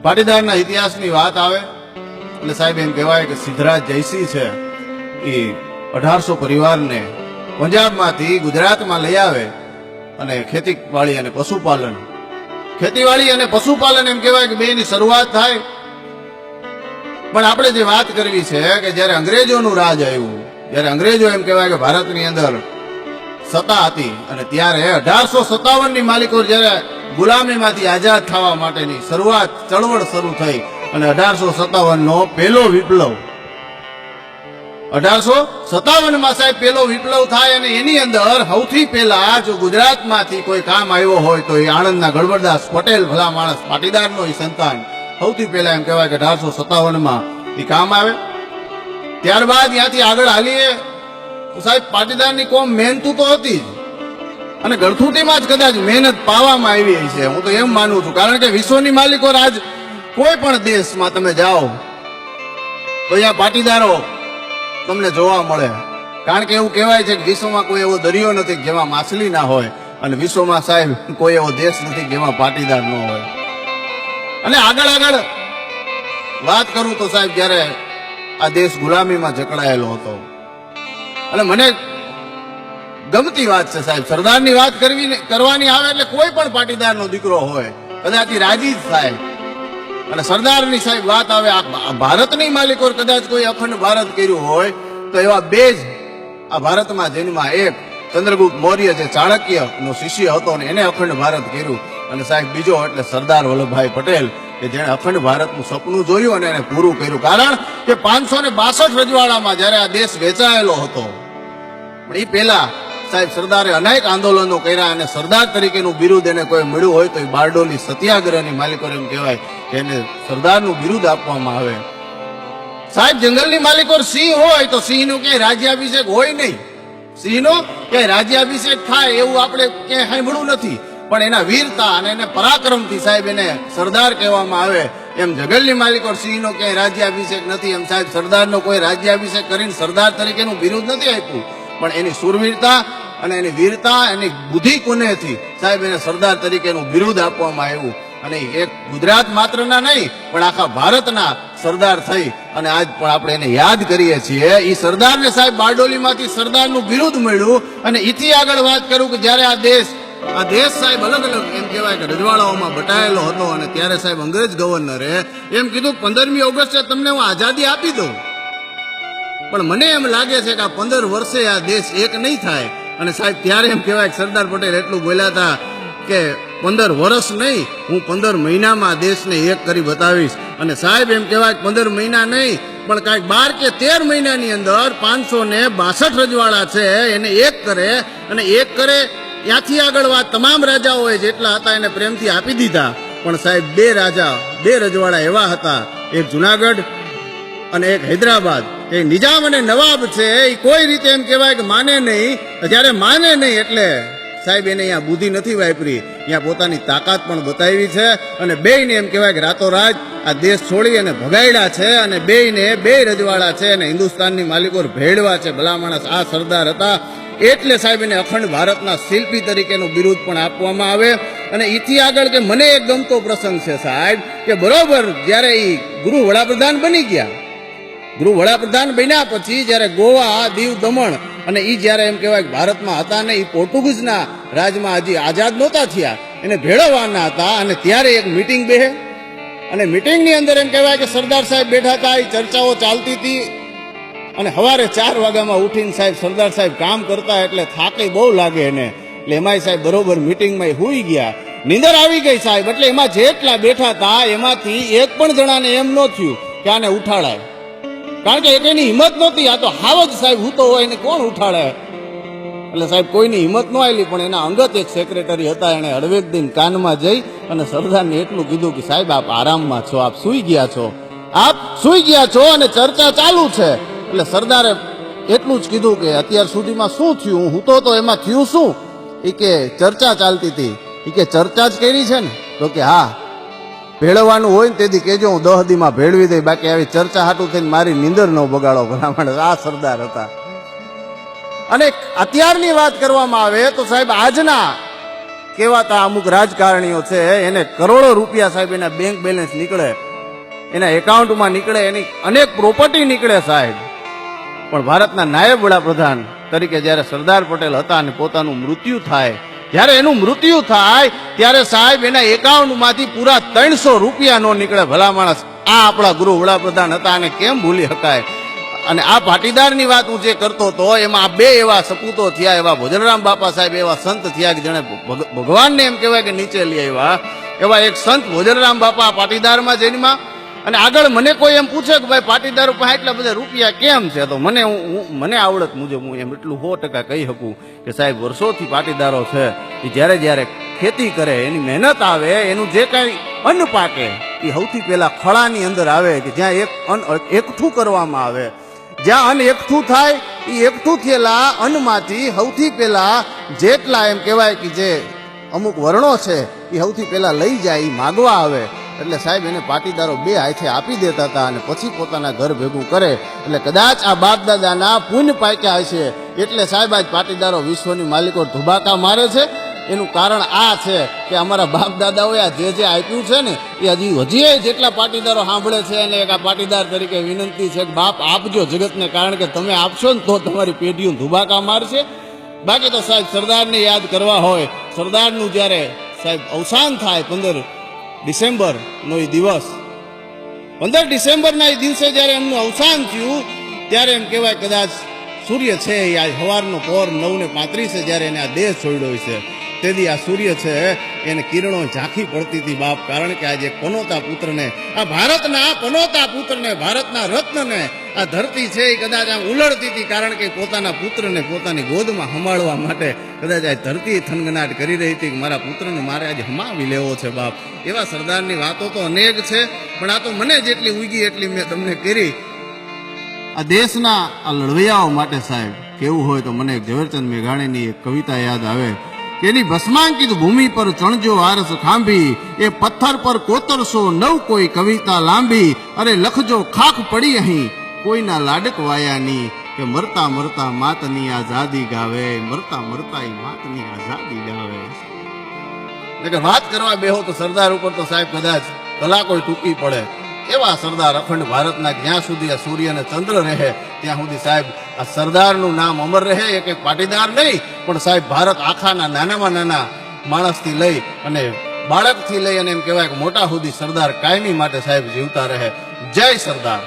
પાટીદારના ઇતિહાસની વાત આવે એટલે સાહેબ એમ કહેવાય કે સિદ્ધરાજ જયસિંહ છે એ 1800 પરિવારને પંજાબમાંથી ગુજરાતમાં લઈ આવે અને ખેતીવાડી અને પશુપાલન, ખેતીવાડી અને પશુપાલન એમ કહેવાય કે બેની શરૂઆત થાય. પણ આપણે જે વાત કરવી છે કે જ્યારે અંગ્રેજોનું રાજ આવ્યું, જ્યારે અંગ્રેજો એમ કહેવાય કે ભારતની અંદર સત્તા હતી અને ત્યારે 1857 ની માલિકો જ્યારે ગુલામીમાંથી આઝાદ થવા માટેની શરૂઆત ચળવળ શરૂ થઈ અને 1857 નો પહેલો વિપ્લવ, 1857 માં સાહેબ પહેલો વિપ્લવ થાય અને એની અંદર સૌથી પહેલા જો ગુજરાતમાંથી કોઈ કામ આવ્યો હોય તો એ આણંદના ગળવરદાસ પટેલ, ભલા માણસ, પાટીદારનો એ સંતાન સૌથી પહેલા એમ કહેવાય કે 1857 માં એ કામ આવે. ત્યારબાદ ત્યાંથી આગળ હાલીએ તો સાહેબ પાટીદારની કોમ મહેનતુ તો હતી જ અને ગળથુટીમાં જ કદાચ મહેનત પાવામાં આવી છે, હું તો એમ માનું છું. કારણ કે વિશ્વની માલિકો રાજ કોઈ પણ દેશમાં તમે જાઓ તો અહીંયા પાટીદારો તમને જોવા મળે. કારણ કે એવું કહેવાય છે કે વિશ્વમાં કોઈ એવો દરિયો નથી જેમાં માછલી ના હોય અને વિશ્વમાં સાહેબ કોઈ એવો દેશ નથી જેમાં પાટીદાર ન હોય. અને આગળ વાત કરું તો સાહેબ જ્યારે આ દેશ ગુલામીમાં જકડાયેલો હતો અને મને ગમતી વાત છે સાહેબ, સરદારની વાત કરવાની આવે એટલે કોઈ પણ પાટીદારનો દીકરો હોય કદાચ રાજી જ થાય. અને સરદારની સાહેબ વાત આવે, આ ભારતની માલિકો કદાચ કોઈ અખંડ ભારત કર્યું હોય તો એવા બે જ આ ભારતમાં જન્મા, એક ચંદ્રગુપ્ત મૌર્ય જે ચાણક્ય નો શિષ્ય હતો ને એને અખંડ ભારત કર્યું અને સાહેબ બીજો એટલે સરદાર વલ્લભભાઈ પટેલ કે જેણે અખંડ ભારતનું સપનું જોયું અને એને પૂરું કર્યું. કારણ કે 562 રજવાડામાં જ્યારે આ દેશ વેચાયેલો હતો પણ એ પહેલા સાહેબ સરદારે અનેક આંદોલનો કર્યા અને સરદાર તરીકેનું બિરુદ એને કોઈ મળ્યું હોય તો એ બારડોલી સત્યાગ્રહની માલિકો એમ કહેવાય કે એને સરદારનું બિરુદ આપવામાં આવે. સાહેબ જંગલની માલિકો સિંહ હોય તો સિંહનું ક્યાંય રાજ્યાભિષેક હોય નહીં, સિંહનો ક્યાંય રાજ્યાભિષેક થાય એવું આપણે ક્યાંય સાંભળ્યું નથી. પણ એના વીરતા અને એને પરાક્રમથી સાહેબ એને સરદાર કહેવામાં આવે. એમ જંગલની માલિકો સિંહનો ક્યાંય રાજ્યાભિષેક નથી, એમ સાહેબ સરદારનો કોઈ રાજ્યાભિષેક કરીને સરદાર તરીકેનું બિરુદ નથી આપ્યું. પણ એની સુરવીરતા અને એની વીરતા, એની બુદ્ધિ કુનેથી સાહેબ એને સરદાર તરીકેનું બિરુદ આપવામાં આવ્યું. અને એક ગુજરાત માત્રના નહીં પણ આખા ભારતના સરદાર થઈ અને આજ પણ આપણે એને યાદ કરીએ છીએ. એ સરદારને સાહેબ બારડોલીમાંથી સરદારનું બિરુદ મળ્યું. અને એથી આગળ વાત કરું કે જ્યારે આ દેશ સાહેબ અલગ અલગ એમ કહેવાય કે રજવાડાઓમાં બટાયેલો હતો અને ત્યારે સાહેબ અંગ્રેજ ગવર્નરે એમ કીધું 15મી ઓગસ્ટે તમને હું આઝાદી આપી દઉં. પણ મને એમ લાગે છે કે આ 15 વર્ષે આ દેશ એક નહીં થાય. અને સાહેબ ત્યારે એમ કહેવાય કે સરદાર પટેલ એટલું બોલ્યા હતા કે 15 વર્ષ નહીં, હું 15 મહિનામાં દેશને એક કરી બતાવીશ. અને સાહેબ એમ કહેવાય કે 15 મહિના નહીં પણ કાંઈક 12 કે 13 મહિનાની અંદર 562 રજવાડા છે એને એક કરે. અને એક કરે ત્યાંથી આગળ વાત તમામ રાજાઓએ જેટલા હતા એને પ્રેમથી આપી દીધા. પણ સાહેબ બે રજવાડા એવા હતા, એક જુનાગઢ અને એક હૈદરાબાદ. એ નિજામ અને નવાબ છે એ કોઈ રીતે એમ કહેવાય કે માને નહીં. જ્યારે માને નહીં એટલે સાહેબ એને અહીંયા બુદ્ધિ નથી વાપરી, અહીંયા પોતાની તાકાત પણ બતાવી છે. અને બેયને એમ કહેવાય કે રાતોરાત આ દેશ છોડી અને ભગાડ્યા છે. અને બેયને બે રજવાડા છે અને હિન્દુસ્તાનની માલિકો ભેળવા છે. ભલા માણસ આ સરદાર હતા એટલે સાહેબ એને અખંડ ભારતના શિલ્પી તરીકેનું બિરુદ પણ આપવામાં આવે. અને એથી આગળ કે મને એક ગમતો પ્રસંગ છે સાહેબ કે બરોબર જ્યારે એ ગૃહ વડાપ્રધાન બની ગયા, ગૃહ વડાપ્રધાન બન્યા પછી જ્યારે ગોવા, દીવ, દમણ અને એ જ્યારે એમ કહેવાય કે ભારતમાં હતા ને એ પોર્ટુગીઝના રાજમાં હજી આઝાદ નહોતા થયા, એને ભેળવવાના હતા. અને ત્યારે એક મિટિંગ બેહે અને મિટિંગની અંદર એમ કહેવાય કે સરદાર સાહેબ બેઠા હતા, એ ચર્ચાઓ ચાલતી હતી. અને સવારે 4 વાગ્યામાં ઉઠીને સાહેબ સરદાર સાહેબ કામ કરતા એટલે થાકે બહુ લાગે એને, એટલે એમાંય સાહેબ બરોબર મિટિંગમાં હુઈ ગયા, નીંદર આવી ગઈ સાહેબ. એટલે એમાં જેટલા બેઠા હતા એમાંથી એક પણ જણાને એમ ન થયું કે આને ઉઠાડાય. કારણ કે એની હિંમત નહોતી, આ તો હાવ જ સાહેબ હૂતો હોય એને કોણ ઉઠાડે. એટલે સાહેબ કોઈની હિંમત ન આવી. પણ એના અંગત એક સેક્રેટરી હતા, એને હળવેક દિન કાનમાં જઈ અને સરદારને એટલું કીધું કે સાહેબ આપ આરામમાં છો, આપ સૂઈ ગયા છો અને ચર્ચા ચાલુ છે. એટલે સરદારે એટલું જ કીધું કે અત્યાર સુધીમાં શું થયું, હું હૂતો તો એમાં થયું શું? એ કે ચર્ચા ચાલતી હતી. એ કે ચર્ચા જ કરી છે ને? તો કે હા, ભેળવવાનું હોય ને તેથી કેજો, હું 10 દીમાં ભેળવી દઈ, બાકી આવી ચર્ચા હાટું થઈને મારી નીંદર ન બગાડો. ભલા આ સરદાર હતા. અને અત્યારની વાત કરવામાં આવે તો સાહેબ આજના કહેવાતા અમુક રાજકારણીઓ છે, એને કરોડો રૂપિયા સાહેબ એના બેંક બેલેન્સ નીકળે, એના એકાઉન્ટમાં નીકળે, એની અનેક પ્રોપર્ટી નીકળે સાહેબ, પણ ભારતના નાયબ વડાપ્રધાન તરીકે જ્યારે સરદાર પટેલ હતા અને પોતાનું મૃત્યુ થાય, જ્યારે એનું મૃત્યુ થાય ત્યારે સાહેબ એના એકાઉન્ટમાંથી પૂરા 300 રૂપિયા નો નીકળે. ભલા માણસ, આ આપણા ગૃહ વડાપ્રધાન હતા અને કેમ ભૂલી શકાય. અને આ પાટીદારની વાત હું જે કરતો હતો એમાં આ બે એવા સપૂતો થયા, એવા ભોજરામ બાપા સાહેબ એવા સંત થયા કે જેણે ભગવાનને એમ કહેવાય કે નીચે લઈ આવ્યા. એવા એક સંત ભોજરામ બાપા પાટીદારમાં જન્મા. અને આગળ મને કોઈ એમ પૂછે કે ભાઈ પાટીદારો પાસે એટલા બધા રૂપિયા કેમ છે, તો મને આવડત મુજબ હું એમ એટલું 100% કહી શકું કે સાહેબ વર્ષોથી પાટીદારો છે એ જ્યારે જ્યારે ખેતી કરે, એની મહેનત આવે, એનું જે કાંઈ અન્ન પાકે એ સૌથી પહેલા ખળાની અંદર આવે, કે જ્યાં એક અન્ન એકઠું કરવામાં આવે. જ્યાં અન્ન એકઠું થાય એ એકઠું થયેલા અન્નમાંથી સૌથી પહેલા જેટલા એમ કહેવાય કે જે અમુક વર્ણો છે એ સૌથી પહેલા લઈ જાય, એ માગવા આવે. એટલે સાહેબ એને પાટીદારો 2 હાથે આપી દેતા હતા અને પછી પોતાના ઘર ભેગું કરે. એટલે કદાચ આ બાપ દાદાના પુણ્ય પાક્યા હશે એટલે સાહેબ આજ પાટીદારો વિશ્વની માલિકો ધુબાકા મારે છે. એનું કારણ આ છે કે અમારા બાપ દાદાઓએ આ જે આપ્યું છે ને એ હજી જેટલા પાટીદારો સાંભળે છે અને એક આ પાટીદાર તરીકે વિનંતી છે કે બાપ આપજો જગતને, કારણ કે તમે આપશો ને તો તમારી પેઢીઓ ધુબાકા મારશે. બાકી તો સાહેબ સરદારને યાદ કરવા હોય, સરદારનું જ્યારે સાહેબ અવસાન થાય 15 ડિસેમ્બરનો એ દિવસ, 15 ડિસેમ્બરના એ દિવસે જ્યારે એમનું અવસાન થયું ત્યારે એમ કહેવાય કદાચ સૂર્ય છે એ આજ સવારનો પોર 9:35 જ્યારે એને આ દેહ છોડ્યો છે તેથી આ સૂર્ય છે એને કિરણો ઝાંખી પડતી હતી બાપ, કારણ કે આજે પનોતા પુત્રને, આ ભારતના પનોતા પુત્રને, ભારતના રત્નને આ ધરતી છે એ કદાચ આમ ઉલળતી હતી, કારણ કે પોતાના પુત્રને પોતાની ગોદમાં સંભાળવા માટે કદાચ આ ધરતી થનગનાટ કરી રહી હતી કે મારા પુત્રને મારે આજે હમાવી લેવો છે બાપ. એવા સરદારની વાતો તો અનેક છે, પણ આ તો મને જેટલી ઉગી એટલી મેં તમને કરી. આ દેશના આ લડવૈયાઓ માટે સાહેબ કેવું હોય તો મને ઝવેરચંદ મેઘાણીની એક કવિતા યાદ આવે કે એની ભસ્માંકિત ભૂમિ પર ચણજો આરસ ખાંભી, એ પથ્થર પર કોતરશો નવ કોઈ કવિતા લાંબી, અરે લખજો ખાખ પડી અહીં કોઈના લાડક વાયાની, કે મરતા મરતા માતની આઝાદી ગાવે, મરતા મરતા એ માતની આઝાદી ગાવે. એટલે કે વાત કરવા બેહો તો સરદાર ઉપર તો સાહેબ કદાચ કલાકો ટૂંકી પડે. એવા સરદાર અખંડ ભારતના જ્યાં સુધી આ સૂર્ય અને ચંદ્ર રહે ત્યાં સુધી સાહેબ આ સરદારનું નામ અમર રહે. એક પાટીદાર નહીં પણ સાહેબ ભારત આખાના નાનામાં નાના માણસથી લઈ અને બાળકથી લઈ અને એમ કહેવાય કે મોટા સુધી સરદાર કાયમી માટે સાહેબ જીવતા રહે. જય સરદાર.